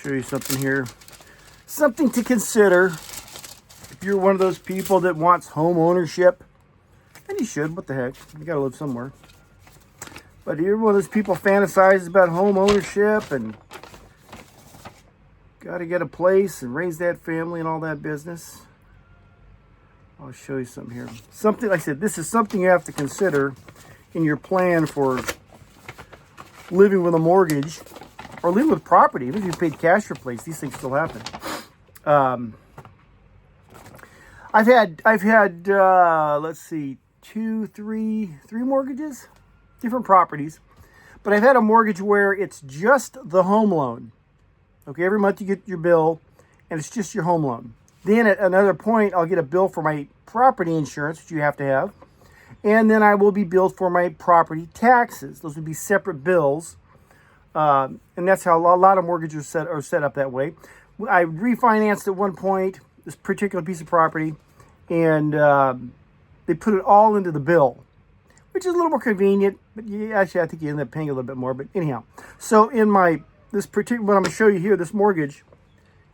Show you something here. Something to consider if you're one of those people that wants home ownership. And you should, what the heck? You gotta live somewhere. But you're one of those people fantasizes about home ownership and gotta get a place and raise that family and all that business. I'll show you something here. Something, like I said, this is something you have to consider in your plan for living with a mortgage or living with property. Even if you paid cash for a place, these things still happen. I've had let's see, three mortgages, different properties, but I've had a mortgage where it's just the home loan. Okay, every month you get your bill, and it's just your home loan. Then at another point, I'll get a bill for my property insurance, which you have to have, and then I will be billed for my property taxes. Those would be separate bills, and that's how a lot of mortgages are set up that way. I refinanced at one point this particular piece of property, and they put it all into the bill, which is a little more convenient. But actually, I think you end up paying a little bit more. But anyhow, so in this particular, what I'm going to show you here, this mortgage,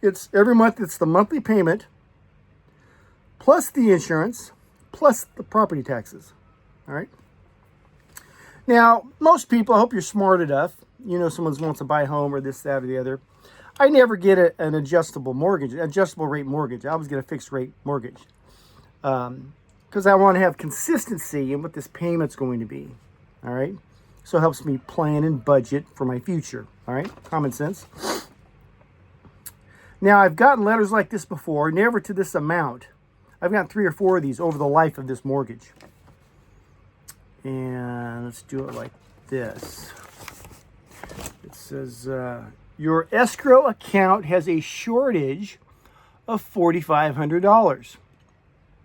it's every month. It's the monthly payment plus the insurance plus the property taxes. All right. Now, most people, I hope you're smart enough. You know, someone wants to buy a home or this, that, or the other. I never get an adjustable rate mortgage. I always get a fixed rate mortgage because I want to have consistency in what this payment's going to be. All right. So it helps me plan and budget for my future. All right. Common sense. Now, I've gotten letters like this before, never to this amount. I've gotten 3 or 4 of these over the life of this mortgage. And let's do it like this. It says, your escrow account has a shortage of $4,500.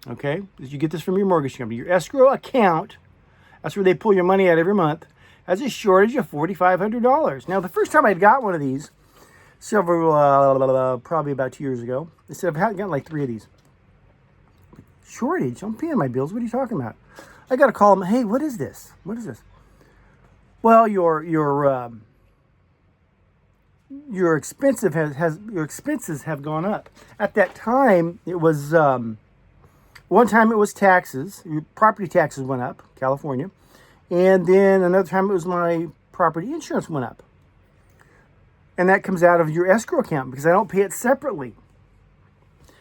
Okay? You get this from your mortgage company. Your escrow account, that's where they pull your money out every month, has a shortage of $4,500. Now, the first time I got one of these, probably about 2 years ago, they said, I've gotten like 3 of these. Shortage? I'm paying my bills. What are you talking about? I got to call them. Hey, what is this? What is this? Well, your expenses have gone up. At that time, it was one time it was taxes. Your property taxes went up, California, and then another time it was my property insurance went up, and that comes out of your escrow account because I don't pay it separately.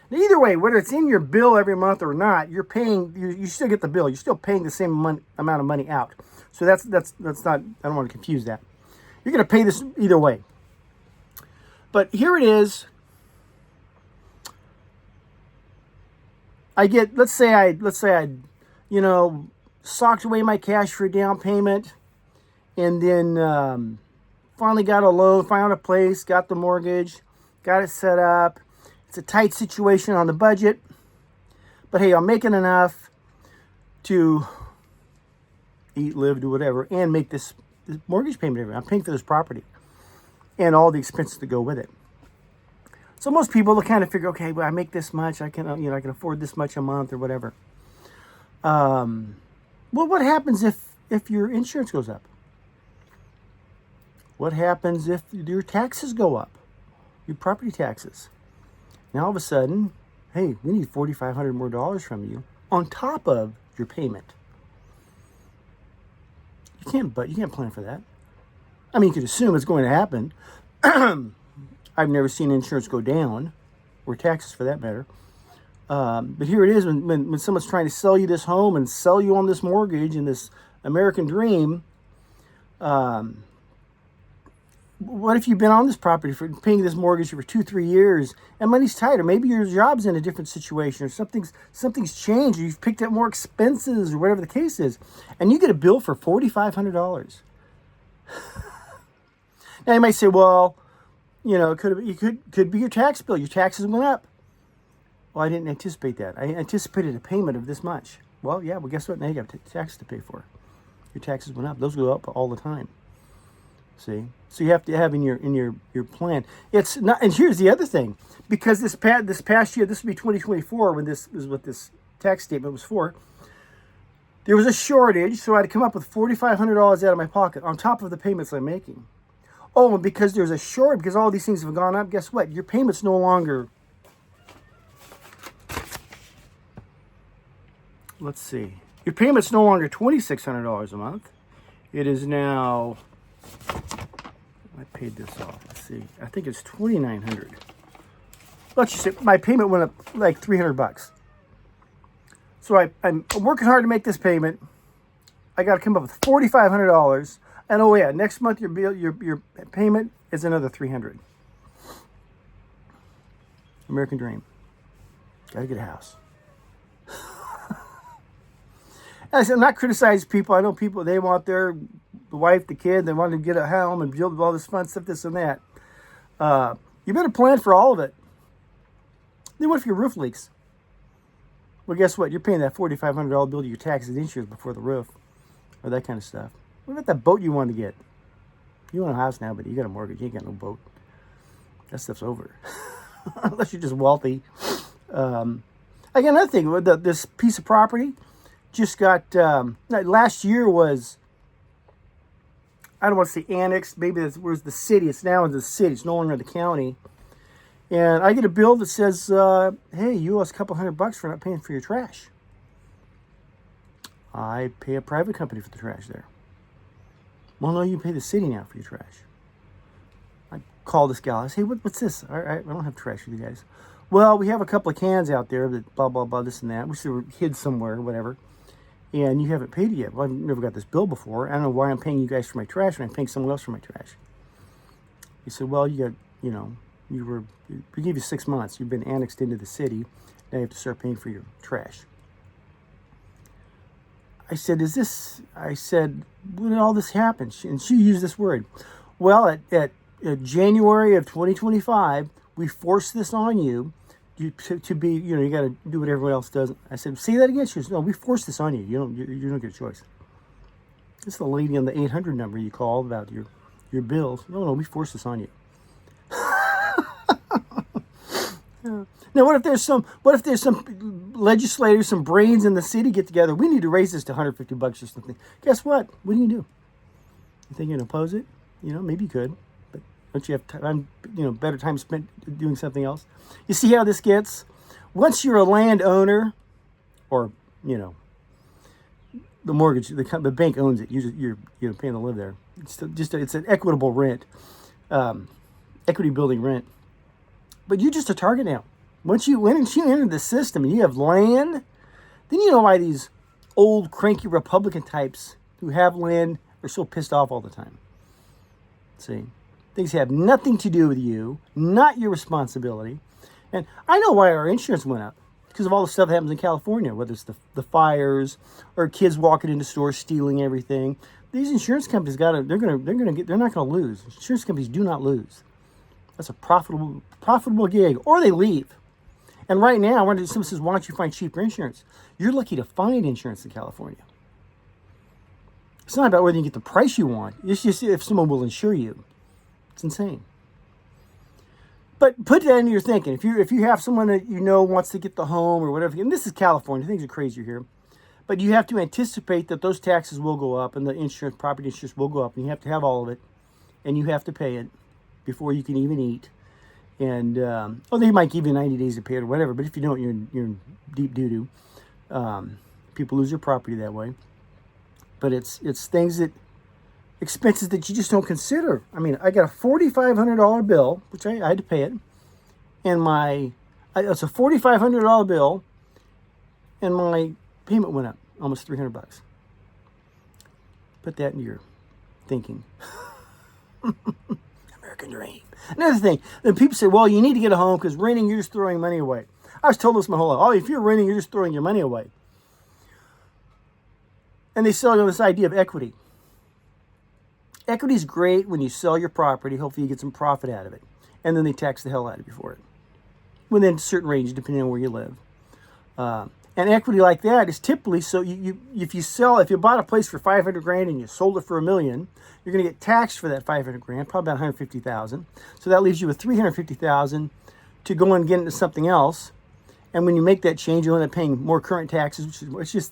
Now, either way, whether it's in your bill every month or not, you're paying. You still get the bill. You're still paying the same amount of money out. So that's not. I don't want to confuse that. You're going to pay this either way. But here it is. I get, let's say I, socked away my cash for a down payment, and then finally got a loan, found a place, got the mortgage, got it set up. It's a tight situation on the budget, but hey, I'm making enough to eat, live, do whatever, and make this mortgage payment every month. I'm paying for this property and all the expenses that go with it. So most people, will kind of figure, okay, well, I make this much, I can afford this much a month or whatever. Well, what happens if your insurance goes up? What happens if your taxes go up? Your property taxes. Now all of a sudden, hey, we need $4,500 more from you on top of your payment. You can't plan for that. I mean, you could assume it's going to happen. I've never seen insurance go down, or taxes for that matter. But here it is when someone's trying to sell you this home and sell you on this mortgage and this American dream. What if you've been on this property for paying this mortgage for 2-3 years and money's tight, or maybe your job's in a different situation, or something's changed, or you've picked up more expenses, or whatever the case is, and you get a bill for $4,500. Now you might say, well, it could be your tax bill. Your taxes went up. Well, I didn't anticipate that. I anticipated a payment of this much. Well, yeah. Well, guess what? Now you got taxes to pay for. Your taxes went up. Those go up all the time. See, so you have to have in your plan. It's not. And here's the other thing, because this past year, this would be 2024 when this is what this tax statement was for. There was a shortage, so I had to come up with $4,500 out of my pocket on top of the payments I'm making. Oh, and because there's a short, because all these things have gone up, guess what? Your payment's no longer, let's see, your payment's no longer $2,600 a month. It is now, I paid this off. Let's see, I think it's $2,900. Let's just say my payment went up like $300. So I'm working hard to make this payment. I got to come up with $4,500, and oh yeah, next month your payment is another $300. American dream. Got to get a house. I said, I'm not criticizing people. I know people, they want the wife, the kid, they want to get a home and build all this fun stuff, this and that. You better plan for all of it. Then what if your roof leaks? Well, guess what? You're paying that $4,500 bill to your taxes and insurance before the roof, or that kind of stuff. What about that boat you wanted to get? You want a house now, but you got a mortgage. You ain't got no boat. That stuff's over. Unless you're just wealthy. Again, another thing, this piece of property just got, last year was, I don't want to say annexed. Maybe that was the city. It's now in the city. It's no longer the county. And I get a bill that says, hey, you owe us a couple $100 for not paying for your trash. I pay a private company for the trash there. Well, no, you pay the city now for your trash. I call this gal. I say, hey, what's this? All right, I don't have trash for you guys. Well, we have a couple of cans out there that blah, blah, blah, this and that. We were hid somewhere or whatever. And you haven't paid it yet. Well, I've never got this bill before. I don't know why I'm paying you guys for my trash when I'm paying someone else for my trash. He said, well, you got, we gave you 6 months. You've been annexed into the city. Now you have to start paying for your trash. I said, when did all this happen? And she used this word. Well, at January of 2025, we forced this on you to be, you got to do what everyone else does. I said, say that again. She goes, no, we forced this on you. You don't get a choice. This is the lady on the 800 number you called about your bills. No, we forced this on you. Now, what if there's some legislators, some brains in the city get together? We need to raise this to $150 or something. Guess what? What do? You think you're gonna oppose it? Maybe you could, but don't you have time? Better time spent doing something else. You see how this gets? Once you're a landowner, or the mortgage, the bank owns it. You're paying to live there. It's an equitable rent, equity building rent. But you're just a target now. Once you enter the system and you have land, then you know why these old cranky Republican types who have land are so pissed off all the time. See, things have nothing to do with you, not your responsibility. And I know why our insurance went up, because of all the stuff that happens in California, whether it's the fires or kids walking into stores stealing everything. These insurance companies they're not gonna lose. Insurance companies do not lose. That's a profitable gig, or they leave. And right now, when someone says, why don't you find cheaper insurance? You're lucky to find insurance in California. It's not about whether you get the price you want. It's just if someone will insure you. It's insane. But put that into your thinking. If you have someone that wants to get the home or whatever, and this is California, things are crazier here. But you have to anticipate that those taxes will go up and the property insurance will go up, and you have to have all of it, and you have to pay it before you can even eat. And they might give you 90 days to pay it or whatever, but if you don't, you're in deep doo-doo. People lose their property that way. But it's expenses that you just don't consider. I mean, I got a $4,500 bill, which I had to pay it, and it's a $4,500 bill, and my payment went up almost $300. Put that in your thinking. American dream. Another thing, then people say, well, you need to get a home because renting, you're just throwing money away. I was told this my whole life. Oh, if you're renting, you're just throwing your money away. And they sell you this idea of equity. Equity is great when you sell your property. Hopefully you get some profit out of it. And then they tax the hell out of you for it. Within a certain range, depending on where you live. And equity like that is typically, so if you bought a place for $500,000 and you sold it for $1 million, you're going to get taxed for that $500,000, probably about $150,000. So that leaves you with $350,000 to go and get into something else. And when you make that change, you end up paying more current taxes, which is,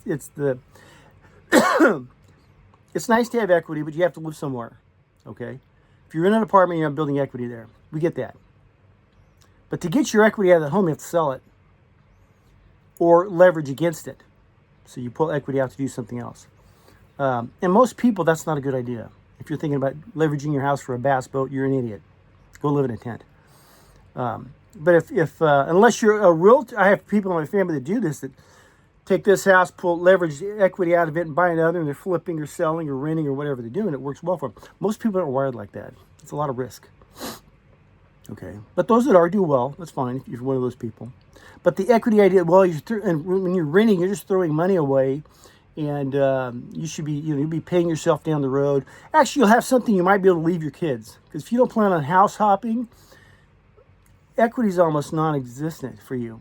it's nice to have equity, but you have to live somewhere, okay? If you're in an apartment, you're not building equity there. We get that. But to get your equity out of the home, you have to sell it or leverage against it. So you pull equity out to do something else. And most people, that's not a good idea. If you're thinking about leveraging your house for a bass boat, you're an idiot. Go live in a tent. But if unless you're a realtor, I have people in my family that do this, that take this house, pull leverage equity out of it, and buy another, and they're flipping or selling or renting or whatever they're doing. It works well for them. Most people aren't wired like that. It's a lot of risk. Okay, but those that are do well. That's fine if you're one of those people. But the equity idea, well, and when you're renting, you're just throwing money away, and you should be, you'll be paying yourself down the road. Actually, you'll have something you might be able to leave your kids, because if you don't plan on house hopping, equity is almost non-existent for you.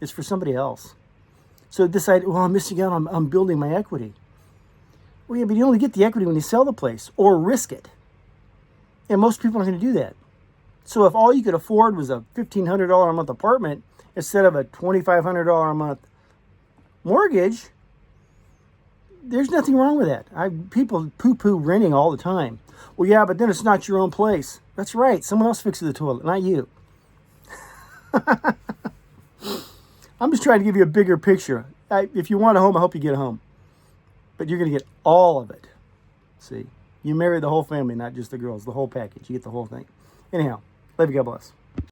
It's for somebody else. So decide, well, I'm missing out. I'm building my equity. Well, yeah, but you only get the equity when you sell the place or risk it. And most people aren't going to do that. So if all you could afford was a $1,500 a month apartment instead of a $2,500 a month mortgage, there's nothing wrong with that. People poo-poo renting all the time. Well, yeah, but then it's not your own place. That's right. Someone else fixes the toilet, not you. I'm just trying to give you a bigger picture. If you want a home, I hope you get a home. But you're going to get all of it. See? You marry the whole family, not just the girls. The whole package. You get the whole thing. Anyhow, love you. God bless.